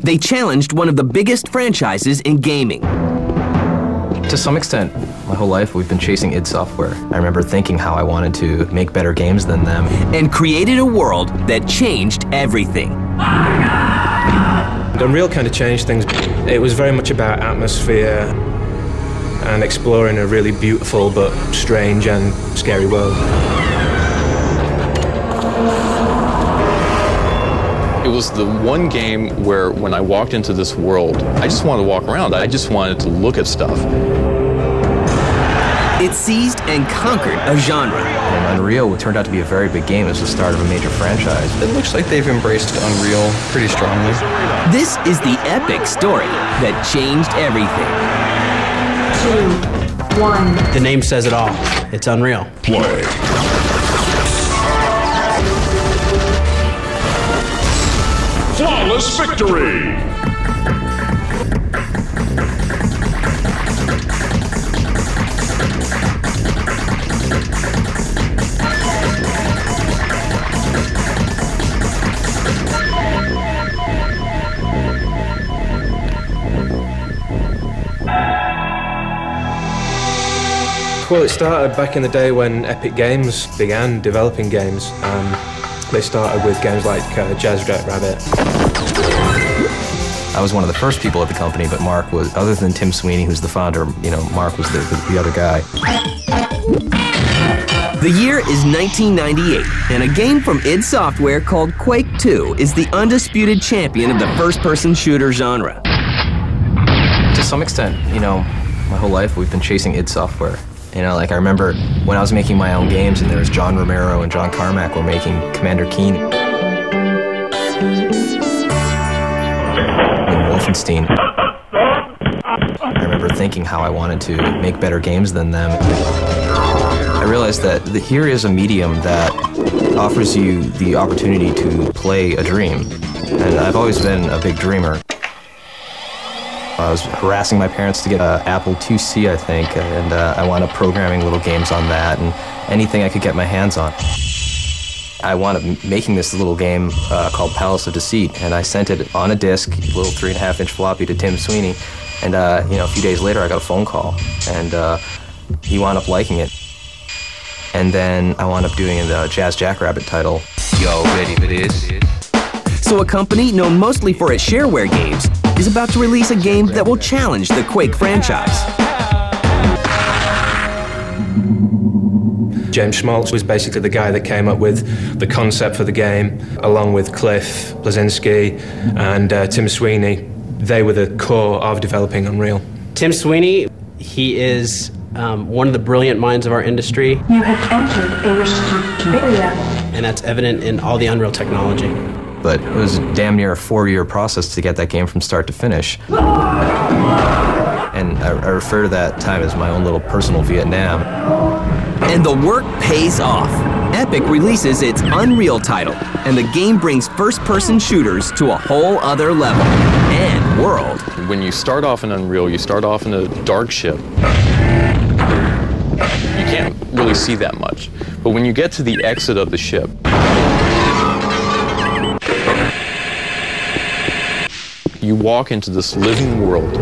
They challenged one of the biggest franchises in gaming. To some extent, my whole life we've been chasing id Software. I remember thinking how I wanted to make better games than them. And created a world that changed everything. Unreal kind of changed things. It was very much about atmosphere and exploring a really beautiful but strange and scary world. It was the one game where when I walked into this world, I just wanted to walk around. I just wanted to look at stuff. It seized and conquered a genre. And Unreal turned out to be a very big game. It was the start of a major franchise. It looks like they've embraced Unreal pretty strongly. This is the epic story that changed everything. 2, 1. The name says it all. It's Unreal. Play. Flawless victory! Well, it started back in the day when Epic Games began developing games. They started with games like Jazz Rabbit. I was one of the first people at the company, but Mark was, other than Tim Sweeney, who's the founder, Mark was the other guy. The year is 1998, and a game from id Software called Quake 2 is the undisputed champion of the first-person shooter genre. To some extent, my whole life we've been chasing id Software. I remember when I was making my own games and there was John Romero and John Carmack were making Commander Keen and Wolfenstein. I remember thinking how I wanted to make better games than them. I realized that here is a medium that offers you the opportunity to play a dream. And I've always been a big dreamer. I was harassing my parents to get an Apple IIc, I think, and I wound up programming little games on that and anything I could get my hands on. I wound up making this little game called Palace of Deceit, and I sent it on a disc, a little 3.5-inch floppy to Tim Sweeney, and a few days later I got a phone call, and he wound up liking it. And then I wound up doing the Jazz Jackrabbit title. Y'all ready for this? So a company known mostly for its shareware games is about to release a game that will challenge the Quake franchise. James Schmaltz was basically the guy that came up with the concept for the game, along with Cliff Bleszinski and Tim Sweeney. They were the core of developing Unreal. Tim Sweeney, he is one of the brilliant minds of our industry. You have entered a restricted area. And that's evident in all the Unreal technology. But it was damn near a 4-year process to get that game from start to finish. And I refer to that time as my own little personal Vietnam. And the work pays off. Epic releases its Unreal title, and the game brings first-person shooters to a whole other level and world. When you start off in Unreal, you start off in a dark ship. You can't really see that much. But when you get to the exit of the ship, you walk into this living world.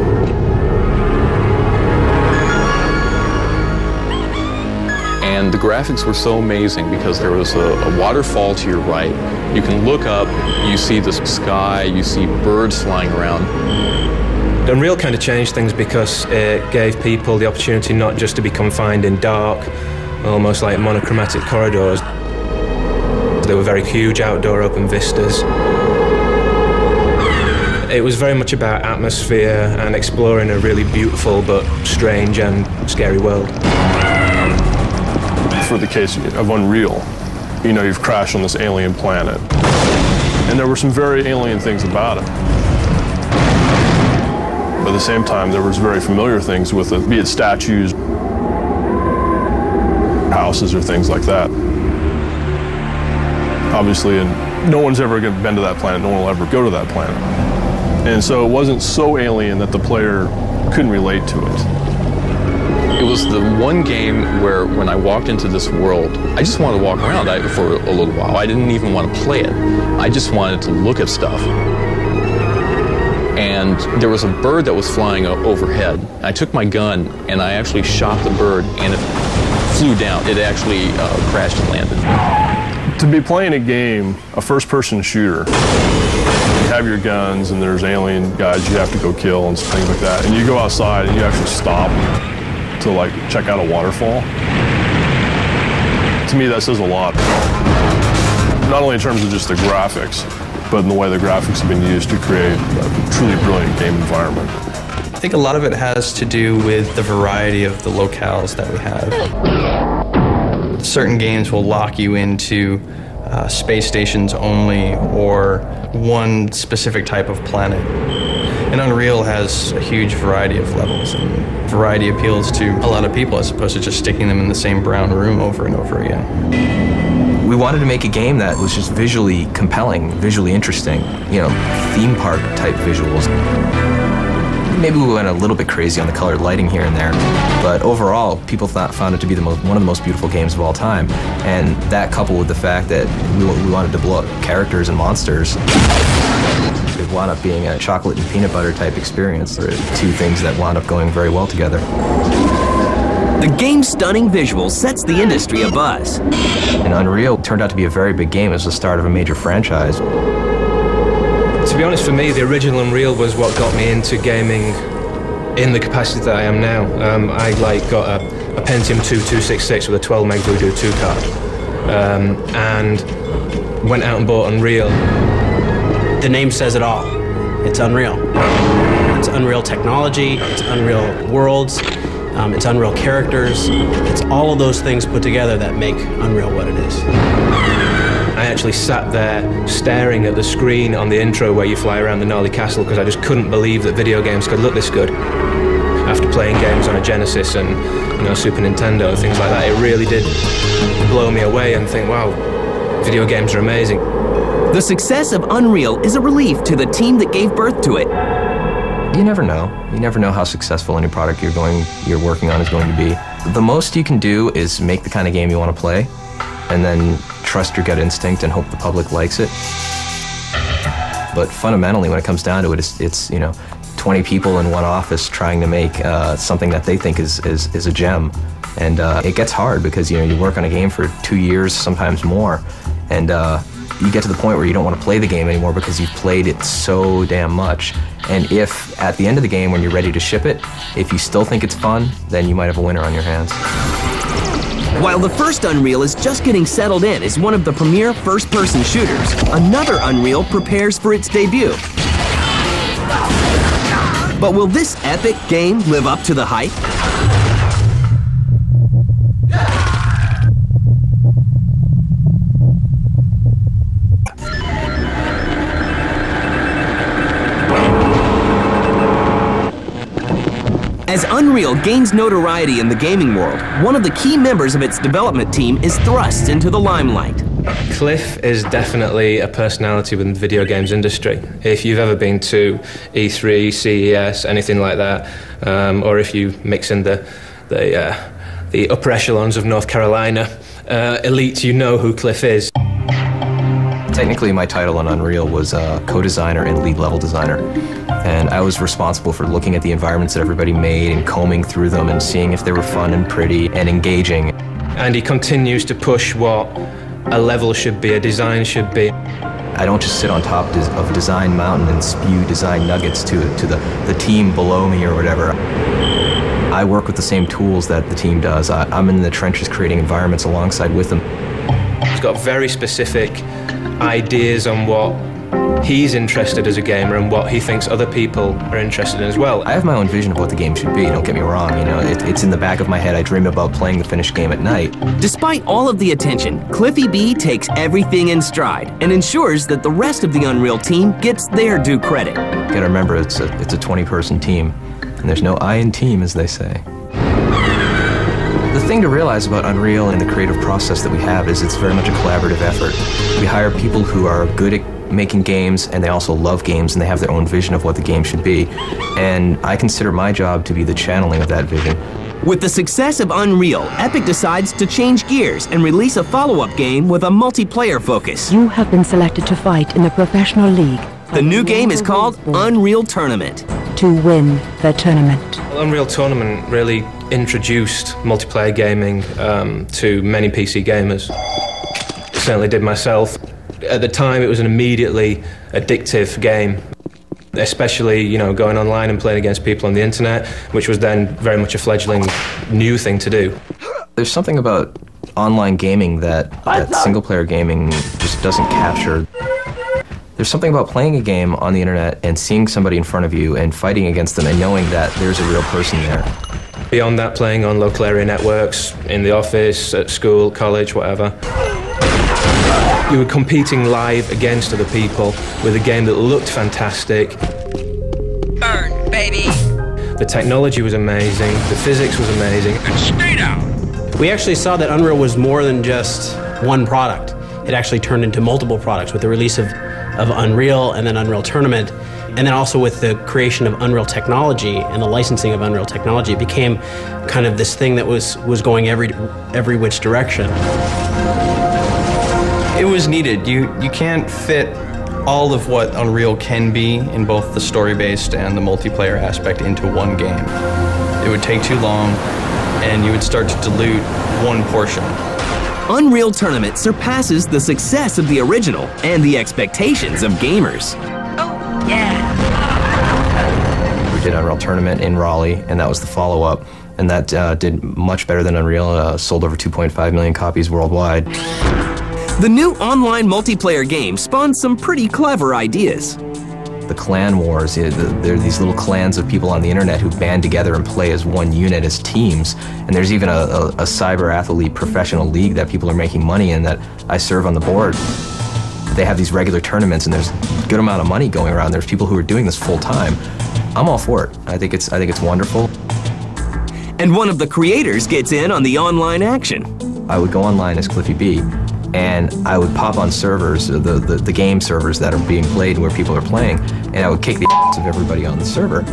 And the graphics were so amazing because there was a waterfall to your right. You can look up, you see the sky, you see birds flying around. Unreal kind of changed things because it gave people the opportunity not just to be confined in dark, almost like monochromatic corridors. They were very huge outdoor open vistas. It was very much about atmosphere and exploring a really beautiful but strange and scary world. For the case of Unreal, you've crashed on this alien planet. And there were some very alien things about it. But at the same time, there was very familiar things with it, be it statues, houses, or things like that. Obviously, and no one's ever been to that planet, no one will ever go to that planet. And so it wasn't so alien that the player couldn't relate to it. It was the one game where when I walked into this world, I just wanted to walk around for a little while. I didn't even want to play it. I just wanted to look at stuff. and there was a bird that was flying overhead. I took my gun and I actually shot the bird, and it flew down. It actually crashed and landed. To be playing a game, a first-person shooter, you have your guns and there's alien guys you have to go kill and things like that, and you go outside and you actually stop to like check out a waterfall. To me, that says a lot. Not only in terms of just the graphics, but in the way the graphics have been used to create a truly brilliant game environment. I think a lot of it has to do with the variety of the locales that we have. Certain games will lock you into space stations only, or one specific type of planet. And Unreal has a huge variety of levels, and variety appeals to a lot of people as opposed to just sticking them in the same brown room over and over again. We wanted to make a game that was just visually compelling, visually interesting, you know, theme park type visuals. Maybe we went a little bit crazy on the colored lighting here and there, but overall, people found it to be one of the most beautiful games of all time. And that, coupled with the fact that we wanted to blow up characters and monsters, it wound up being a chocolate and peanut butter type experience. They're two things that wound up going very well together. The game's stunning visuals sets the industry abuzz. And Unreal turned out to be a very big game. It was the start of a major franchise. To be honest, for me, the original Unreal was what got me into gaming in the capacity that I am now. I got a Pentium 2 266 with a 12 meg Voodoo 2 card, and went out and bought Unreal. The name says it all. It's Unreal. It's Unreal technology, it's Unreal worlds, it's Unreal characters. It's all of those things put together that make Unreal what it is. I actually sat there staring at the screen on the intro where you fly around the gnarly castle because I just couldn't believe that video games could look this good. After playing games on a Genesis and Super Nintendo, things like that, it really did blow me away and think, wow, video games are amazing. The success of Unreal is a relief to the team that gave birth to it. You never know. You never know how successful any product you're working on is going to be. The most you can do is make the kind of game you want to play, and then trust your gut instinct and hope the public likes it. But fundamentally, when it comes down to it, it's 20 people in one office trying to make something that they think is a gem. And it gets hard because you work on a game for 2 years, sometimes more, and you get to the point where you don't want to play the game anymore because you've played it so damn much. And if at the end of the game, when you're ready to ship it, if you still think it's fun, then you might have a winner on your hands. While the first Unreal is just getting settled in as one of the premier first-person shooters, another Unreal prepares for its debut. But will this epic game live up to the hype? As Unreal gains notoriety in the gaming world, one of the key members of its development team is thrust into the limelight. Cliff is definitely a personality within the video games industry. If you've ever been to E3, CES, anything like that, or if you mix in the upper echelons of North Carolina elite, you know who Cliff is. Technically, my title on Unreal was co-designer and lead level designer. And I was responsible for looking at the environments that everybody made and combing through them and seeing if they were fun and pretty and engaging. And he continues to push what a level should be, a design should be. I don't just sit on top of Design Mountain and spew design nuggets to the team below me or whatever. I work with the same tools that the team does. I'm in the trenches creating environments alongside with them. He's got very specific ideas on what he's interested as a gamer and what he thinks other people are interested in as well. I have my own vision of what the game should be, don't get me wrong. It's in the back of my head. I dream about playing the finished game at night. Despite all of the attention, Cliffy B takes everything in stride and ensures that the rest of the Unreal team gets their due credit. You gotta remember, it's a 20-person team, and there's no I in team, as they say. The thing to realize about Unreal and the creative process that we have is it's very much a collaborative effort. We hire people who are good at making games, and they also love games, and they have their own vision of what the game should be. And I consider my job to be the channeling of that vision. With the success of Unreal, Epic decides to change gears and release a follow-up game with a multiplayer focus. You have been selected to fight in the professional league. The new game is called Unreal Tournament. To win the tournament. Unreal Tournament really introduced multiplayer gaming to many PC gamers. It certainly did myself. At the time, it was an immediately addictive game, especially, you know, going online and playing against people on the internet, which was then very much a fledgling new thing to do. There's something about online gaming that single-player gaming just doesn't capture. There's something about playing a game on the internet and seeing somebody in front of you and fighting against them and knowing that there's a real person there. Beyond that, playing on local area networks, in the office, at school, college, whatever. You were competing live against other people with a game that looked fantastic. Burn, baby! The technology was amazing, the physics was amazing. And stay down! We actually saw that Unreal was more than just one product. It actually turned into multiple products with the release of Unreal and then Unreal Tournament, and then also with the creation of Unreal Technology and the licensing of Unreal Technology. It became kind of this thing that was going every which direction. It was needed. You can't fit all of what Unreal can be in both the story-based and the multiplayer aspect into one game. It would take too long, and you would start to dilute one portion. Unreal Tournament surpasses the success of the original and the expectations of gamers. Oh, yeah. We did Unreal Tournament in Raleigh, and that was the follow-up, and that did much better than Unreal, sold over 2.5 million copies worldwide. The new online multiplayer game spawned some pretty clever ideas. The clan wars, there are these little clans of people on the internet who band together and play as one unit, as teams. And there's even a cyber athlete professional league that people are making money in that I serve on the board. They have these regular tournaments and there's a good amount of money going around. There's people who are doing this full time. I'm all for it. I think it's wonderful. And one of the creators gets in on the online action. I would go online as Cliffy B, and I would pop on servers, the game servers that are being played where people are playing, and I would kick the ass of everybody on the server.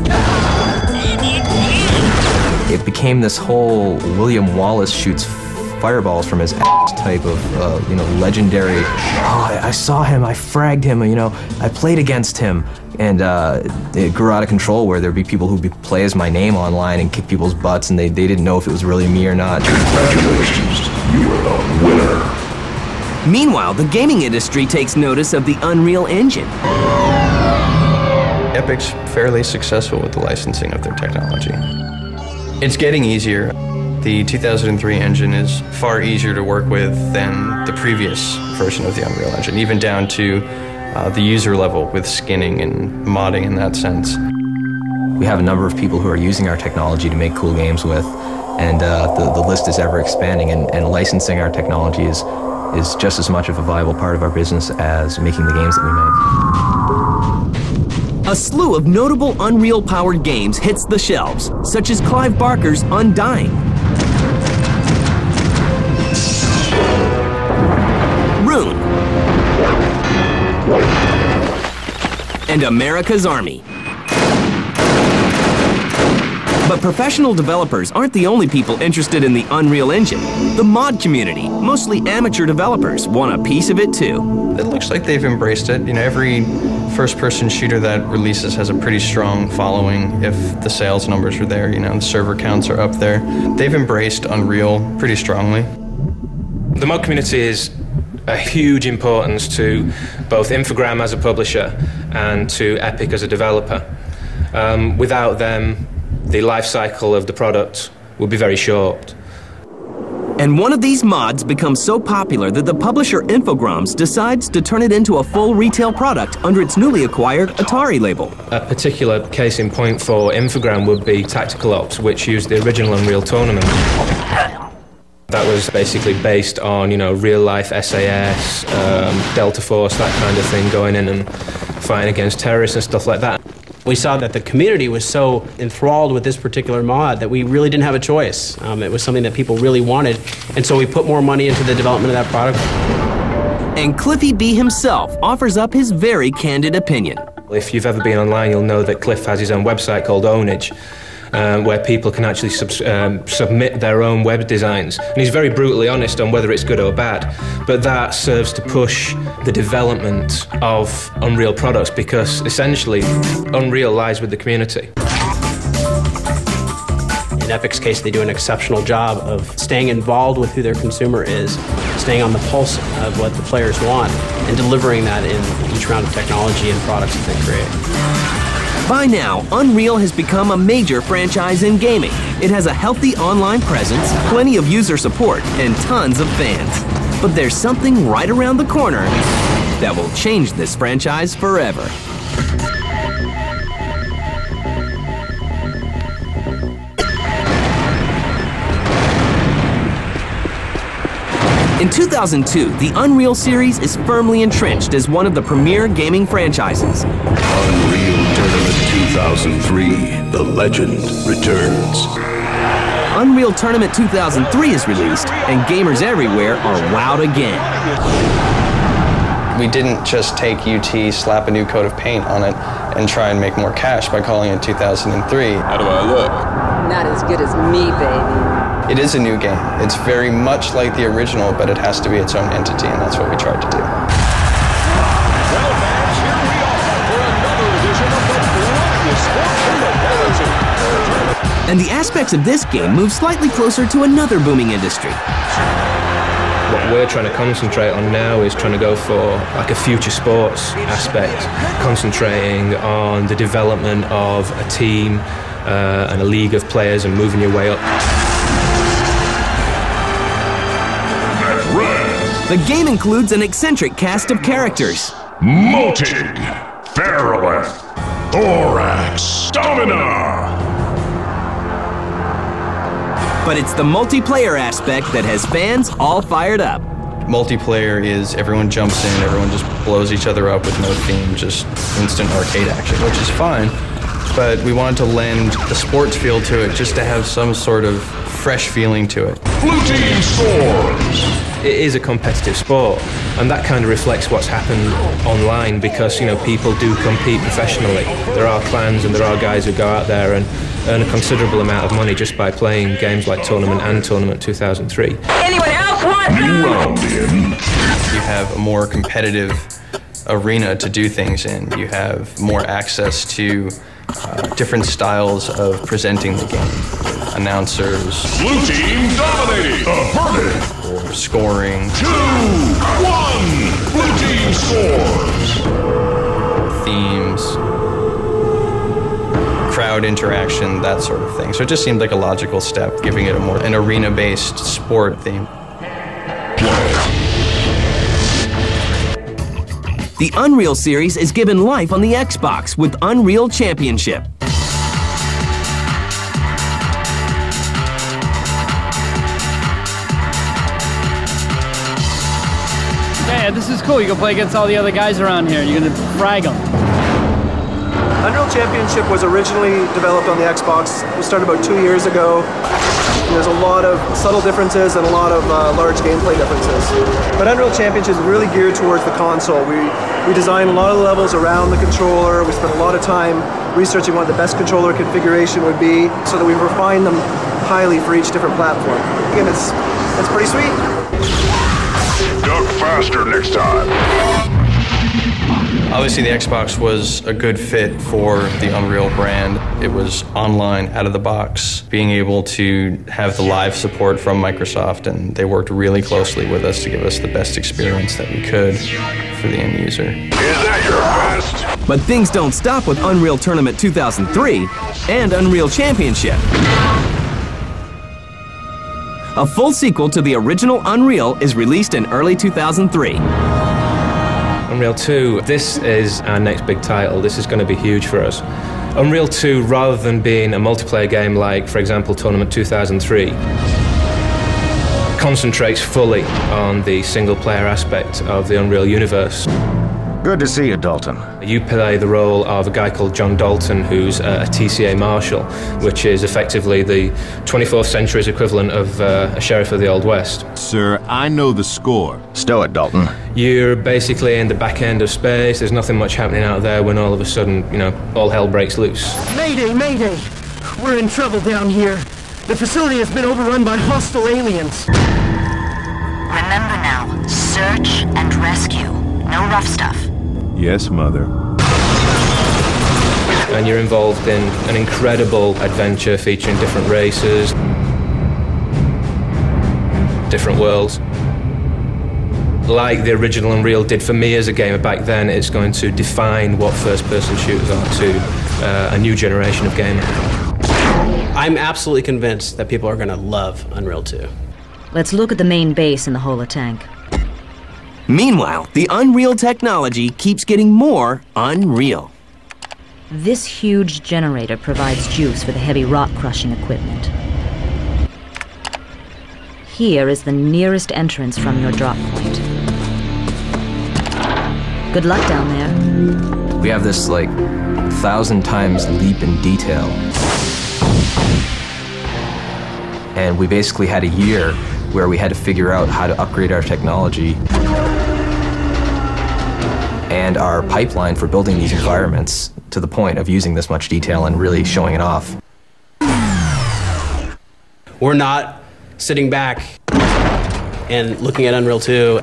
It became this whole William Wallace shoots fireballs from his ass type of, legendary, oh, I saw him, I fragged him, I played against him. And it grew out of control where there'd be people who'd play as my name online and kick people's butts, and they didn't know if it was really me or not. Congratulations, you are the winner. Meanwhile, the gaming industry takes notice of the Unreal Engine. Epic's fairly successful with the licensing of their technology. It's getting easier. The 2003 engine is far easier to work with than the previous version of the Unreal Engine, even down to the user level with skinning and modding in that sense. We have a number of people who are using our technology to make cool games with, and the list is ever expanding, and licensing our technology is just as much of a viable part of our business as making the games that we make. A slew of notable Unreal-powered games hits the shelves, such as Clive Barker's Undying, Rune, and America's Army. But professional developers aren't the only people interested in the Unreal Engine. The mod community, mostly amateur developers, want a piece of it too. It looks like they've embraced it. Every first-person shooter that releases has a pretty strong following if the sales numbers are there, the server counts are up there. They've embraced Unreal pretty strongly. The mod community is a huge importance to both Infogram as a publisher and to Epic as a developer. Without them, the life cycle of the product would be very short. And one of these mods becomes so popular that the publisher Infogrames decides to turn it into a full retail product under its newly acquired Atari label. A particular case in point for Infogram would be Tactical Ops, which used the original Unreal Tournament. That was basically based on, real-life SAS, Delta Force, that kind of thing, going in and fighting against terrorists and stuff like that. We saw that the community was so enthralled with this particular mod that we really didn't have a choice. It was something that people really wanted, and so we put more money into the development of that product. And Cliffy B himself offers up his very candid opinion. If you've ever been online, you'll know that Cliff has his own website called Ownage. where people can actually submit their own web designs. And he's very brutally honest on whether it's good or bad. But that serves to push the development of Unreal products, because essentially Unreal lies with the community. In Epic's case, they do an exceptional job of staying involved with who their consumer is, staying on the pulse of what the players want, and delivering that in each round of technology and products that they create. By now, Unreal has become a major franchise in gaming. It has a healthy online presence, plenty of user support, and tons of fans. But there's something right around the corner that will change this franchise forever. In 2002, the Unreal series is firmly entrenched as one of the premier gaming franchises. Unreal Tournament 2003, the legend returns. Unreal Tournament 2003 is released, and gamers everywhere are wowed again. We didn't just take UT, slap a new coat of paint on it, and try and make more cash by calling it 2003. How do I look? Not as good as me, baby. It is a new game. It's very much like the original, but it has to be its own entity, and that's what we tried to do. Well, fans, here we are for another edition of the bloodiest sports in the galaxy. And the aspects of this game move slightly closer to another booming industry. What we're trying to concentrate on now is trying to go for like a future sports aspect, concentrating on the development of a team and a league of players and moving your way up. The game includes an eccentric cast of characters. Motig, Feralith, Thorax, Domina. But it's the multiplayer aspect that has fans all fired up. Multiplayer is everyone jumps in, everyone just blows each other up with no theme, just instant arcade action, which is fine. But we wanted to lend the sports feel to it, just to have some sort of fresh feeling to it. Blue team scores. It is a competitive sport, and that kind of reflects what's happened online, because, you know, people do compete professionally. There are clans and there are guys who go out there and earn a considerable amount of money just by playing games like Tournament and Tournament 2003. Anyone else want New round in. You have a more competitive arena to do things in. You have more access to different styles of presenting the game. Announcers. Blue team dominating. A verdict. Or scoring. 2-1. Blue team scores. Themes. Crowd interaction, that sort of thing. So it just seemed like a logical step, giving it a more an arena-based sport theme. The Unreal series is given life on the Xbox with Unreal Championship. Yeah, this is cool. You can play against all the other guys around here. You're gonna frag them. Unreal Championship was originally developed on the Xbox. It started about 2 years ago. There's a lot of subtle differences and a lot of large gameplay differences. But Unreal Championship is really geared towards the console. We designed a lot of the levels around the controller. We spent a lot of time researching what the best controller configuration would be, so that we refined them highly for each different platform. Again, it's pretty sweet. Duck faster next time. Obviously, the Xbox was a good fit for the Unreal brand. It was online, out of the box, being able to have the live support from Microsoft, and they worked really closely with us to give us the best experience that we could for the end user. Is that your best? But things don't stop with Unreal Tournament 2003 and Unreal Championship. A full sequel to the original Unreal is released in early 2003. Unreal 2, this is our next big title. This is going to be huge for us. Unreal 2, rather than being a multiplayer game like, for example, Tournament 2003, concentrates fully on the single-player aspect of the Unreal universe. Good to see you, Dalton. You play the role of a guy called John Dalton, who's a TCA Marshal, which is effectively the 24th century's equivalent of a sheriff of the Old West. Sir, I know the score. Stow it, Dalton. You're basically in the back end of space. There's nothing much happening out there when all of a sudden, you know, all hell breaks loose. Mayday, mayday! We're in trouble down here. The facility has been overrun by hostile aliens. Remember now, search and rescue. No rough stuff. Yes, Mother. And you're involved in an incredible adventure featuring different races, different worlds. Like the original Unreal did for me as a gamer back then, it's going to define what first-person shooters are to a new generation of gamers. I'm absolutely convinced that people are going to love Unreal 2. Let's look at the main base in the holotank. Meanwhile, the Unreal technology keeps getting more unreal. This huge generator provides juice for the heavy rock-crushing equipment. Here is the nearest entrance from your drop point. Good luck down there. We have this, 1,000 times leap in detail. And we basically had a year where we had to figure out how to upgrade our technology and our pipeline for building these environments to the point of using this much detail and really showing it off. We're not sitting back and looking at Unreal 2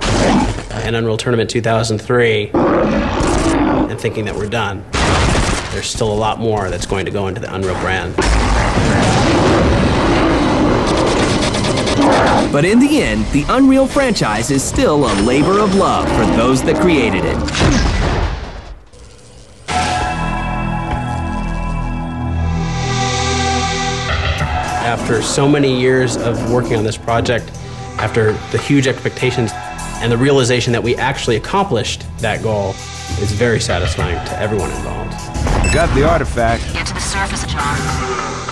and Unreal Tournament 2003 and thinking that we're done. There's still a lot more that's going to go into the Unreal brand. But in the end, the Unreal franchise is still a labor of love for those that created it. After so many years of working on this project, after the huge expectations and the realization that we actually accomplished that goal, is very satisfying to everyone involved. I got the artifact. Get to the surface, John.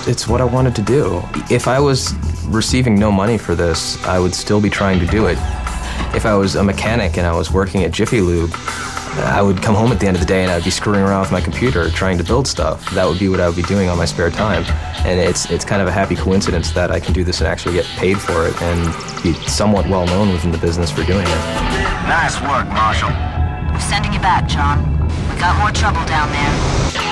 It's what I wanted to do. If I was receiving no money for this, I would still be trying to do it. If I was a mechanic and I was working at Jiffy Lube, I would come home at the end of the day and I'd be screwing around with my computer trying to build stuff. That would be what I would be doing on my spare time. And it's kind of a happy coincidence that I can do this and actually get paid for it and be somewhat well known within the business for doing it. Nice work, Marshall. We're sending you back, John. We got more trouble down there.